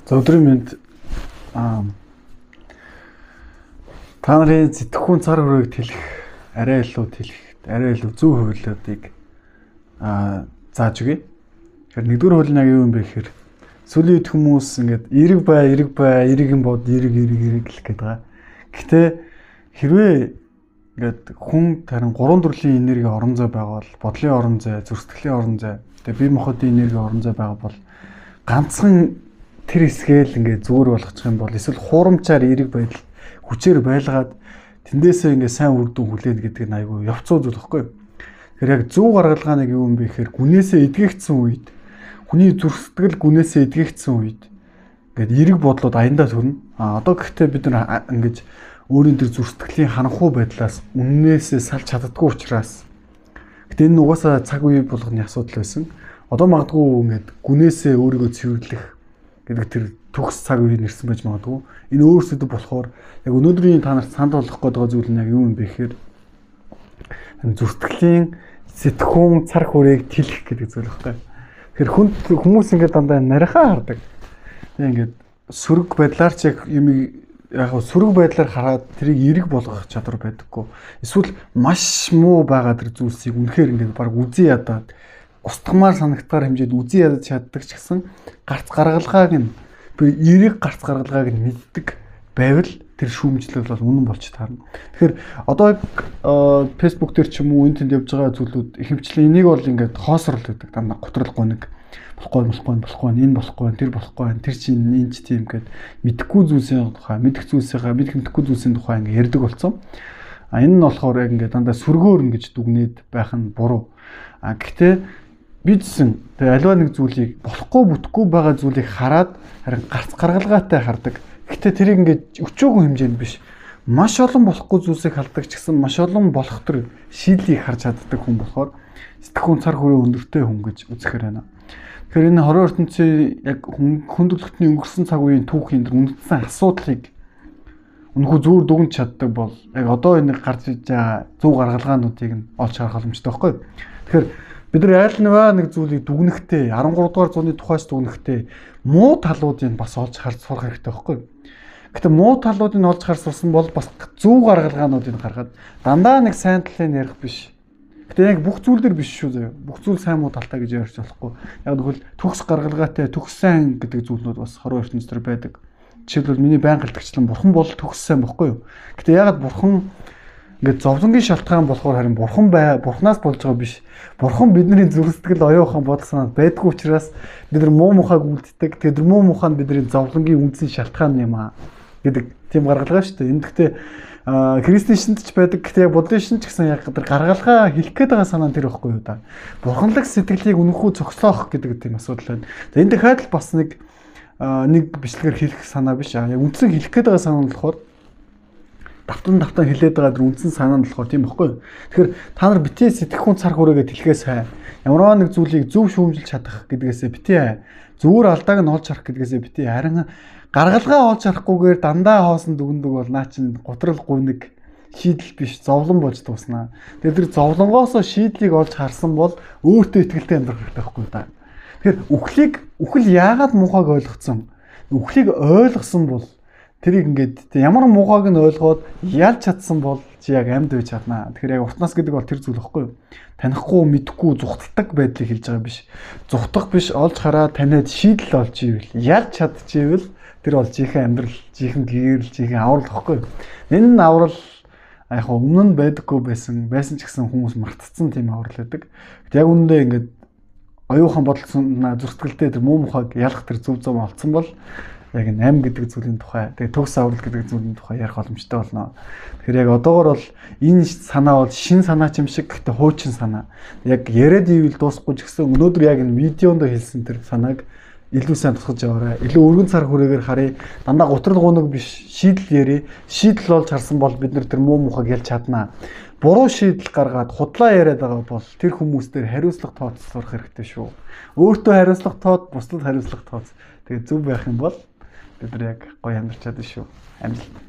За өдрийн мэнд та нарын сэтгхүүн цар хүрээг тэлэх, арай илүү зөв хувилбаруудыг зааж өгье. Тэгэхээр нэгдүгээр хуулийн яг юу юм бэ гэхээр сүүлийн үед хүмүүс ингээд эрэг юм бод эрэг гэх байгаа. Гэхдээ хэрвээ ингээд хүн тарин 3 төрлийн энерги орон зай байгаа бол бодлын орон зай, зүрх-сэтгэлийн орон зай, тэгээ бие махбодын энерги орон зай байгаа бол ганцхан тэр хэсгээл ингээд зүгээр болгочих юм бол эсвэл хуурамчаар эрэг байдал хүчээр байлгаад тэндээсээ ингээд сайн үр дүн хүлээнэ гэдэг нь айгүй явцуу зүйл байхгүй юу? Тэгэхээр яг зөв гаргалгаа нэг юу юм бэ гэхээр гүнээсээ эдгээгдсэн үед хүний зүрх сэтгэл гүнээсээ эдгээгдсэн үед ингээд эрэг бодлоод аяндаа төрнө. Одоо гэхдээ бид нар ингээд өөрийн төр зүрх сэтгэлийн ханхуу байдлаас үннээсээ салж чаддаггүй учраас гэтээ энэ угаасаа цаг үе болгоны асуудал байсан. Одоо магадгүй ингээд гүнээсээ өөрийгөө цэвэрлэх гэдэг тэр төгс цаг үе нэрсэн байж магадгүй. Энэ өөрсдөө болохоор яг өнөөдрийн та нарт санд болох гэдэг зүйл нь яг юу юм бэ гэхээр зүртгэлийн сэтгхүүн цар хүрээг тэлэх гэдэг зүйл байхгүй. Тэгэхээр хүмүүс ингээд дандаа нарийнхаа хардаг. Ингээд сөрөг байдлаар ч яг сөрөг байдлаар хараад тэрийг эрэг болгох чадвар байдаггүй. Эсвэл маш муу байгаа тэр зүйлсийг үнэхээр ингээд баг үзий ядаад устгамаар санагдгаар хэмжээд үзий ядаж чаддаг ч гэсэн гарц гаргалгааг нь эрэг гарц гаргалгааг нь мэддэг байвал тэр шүүмжлэл бол үнэн болж таарна. Тэгэхээр одоо Facebook дээр ч юм уу энэ тэнд явж байгаа зүйлүүд ихэвчлэн энийг бол ингээд хоосрол гэдэг дандаа готрол гоног болохгүй энэ болохгүй тэр болохгүй тэр чинь энэ ч тийм гэд мэдхгүй зүйлсийн тухай мэдэх мэдэхгүй зүйлсийн тухай ингээд ярьдаг болсон. Энэ нь болохоор яг ингээд дандаа сүргөөр ингэж дүгнээд байх нь буруу. Гэхдээ бидсэн тэр аливаа нэг зүйлийг болохгүй байгаа зүйлийг хараад харин гарц гаргалгаатай хардаг. Гэхдээ тэрийг ингээд өчөөгөн хэмжээнд биш. Маш олон болохгүй зүйлсийг хардаг ч гэсэн маш олон болох төр шийдлийг харж чаддаг хүн болохоор сэтгхүүн цар хүрээ өндөртэй хүн гэж үзэхээр байна. Тэгэхээр энэ хорон ертөнцийн яг хүндрэлтний өнгөрсөн цаг үеийн түүхийн үндсэн асуудлыг үнэхээр зүүр дүгнж чаддаг бол яг одоо энэ гарч иж байгаа зөв гаргалгаануудыг нь олж харах боломжтой байхгүй. Тэгэхээр бид нар айл нэг зүйлийг дүгнэхдээ 13 дугаар зууны тухайс дүгнэхдээ муу талуудыг бас олж харж сурах хэрэгтэй байхгүй. Гэтэ муу талуудыг олж харж сурсан бол бас зөв гаргалгаануудыг гаргаад дандаа нэг сайн талыг ярих биш. Гэтэ яг бүх зүйл дээр биш шүү заяа. Бүх зүйл сайн муу талтай гэж ярьж болохгүй. Яг тэгвэл төгс гаргалгаатай төгс сайн гэдэг зүйлүүд бас хорон ертөнцийн байдаг. Жишээлбэл миний байнга хэлдэгчлэн бурхан бол төгс сайн бохгүй юу? Гэтэ ягаад бурхан ингээд зовлонгийн шалтгаан болохоор харин бурханаас болж байгаа биш. Бурхан бидний зүрх сэтгэл оюухан бодол санаа байдгүй учраас бид нар муу мухайг үлддэг. Тэр муу мухаа нь бидний зовлонгийн үндсэн шалтгаан юм аа гэдэг тийм гаргалгаа шүү дээ. Энд гэхдээ христийн шинт ч байдаг. Гэхдээ яг бодлын шинт ч гэсэн яг тэр гаргалгаа хэлэх гээд байгаа санаа тэр ихгүй юу да. Бурханлаг сэтгэлийг үнэхүү зогсоох гэдэг тийм асуудал байна. За энэ дахиад л бас нэг бичлэгээр хэлэх санаа биш. Яг үндсэн хэлэх гээд байгаа санаа нь болохоор давтан хилээд байгаа тэр үндсэн санаа нь болохоор тийм байхгүй юу. Тэгэхээр та нар битээ сэтгхүүн цар хүрээгээ тэлхээс хай. Ямар нэг зүйлийг зөв шүүмжилж чадах гэдгээсээ битээ зүгээр алдааг нь олж харах гэдгээсээ битээ харин гаргалгаа олж харахгүйгээр дандаа хоосон дүгндэг бол наа чин готрол гуниг шийдэл биш зовлон болж дуснаа. Тэгэхээр тэр зовлонгоос шийдлийг олж харсан бол өөртөө ихтэй амьдрах хэрэгтэй байхгүй да. Тэгэхээр үхэл яагаад муухайг ойлгоцсон? Үхлийг ойлгосон бол тэрийг ингээд ямар муухайг нь ойлгоод ялж чадсан бол чи яг амьд байж чаднаа. Тэгэхээр яг уртнаас гэдэг бол тэр зүйл байхгүй юу? Танихгүй, мэдэхгүй, зүхтдаг байдлыг хэлж байгаа биш. Зүхтах биш, олж хараад таниад шийдэл олж ивэл, ялж чадчихвэл тэр бол жинхэнэ амьдрал, жинхэнэ гэрэл, жинхэнэ аврал байхгүй юу? Энэ нь аврал яг өмнө нь байдаггүй байсан ч гэсэн хүмүүс мартцсан тийм аврал байдаг. Яг үүндээ ингээд оюухан бодолсоноо зүрхтгэлтэй тэр муу мухайг ялах тэр зөв олцсон бол яг ам гэдэг зүйлийн тухай тэгээ төгс аврал гэдэг зүйлийн тухай ярих боломжтой болно. Тэгэхээр яг одоогор бол энэ санаа бол шин санаа ч юм шиг гэхдээ хуучин санаа. Яг яриад ивэл дуусахгүй ч гэсэн өнөөдөр яг энэ видеонд хэлсэн тэр санааг илүү сайн тусгаж яваарай. Илүү өргөн цар хүрээгээр харъя. Дандаа готрол гунаг биш шийдэл ярий. Шийдэл болж харсан бол бид нар тэр муу мухайг ялж чаднаа. Буруу шийдэл гаргаад худлаа яриад байгаа бол тэр хүмүүс дээр хариуцлага тооцох сурах хэрэгтэй шүү. Өөртөө хариуцлага тоод, бусдад хариуцлага тооц. Тэгээ зөв байх юм бол бид нар яг гоё амьдарч чадна шүү. Амжилт.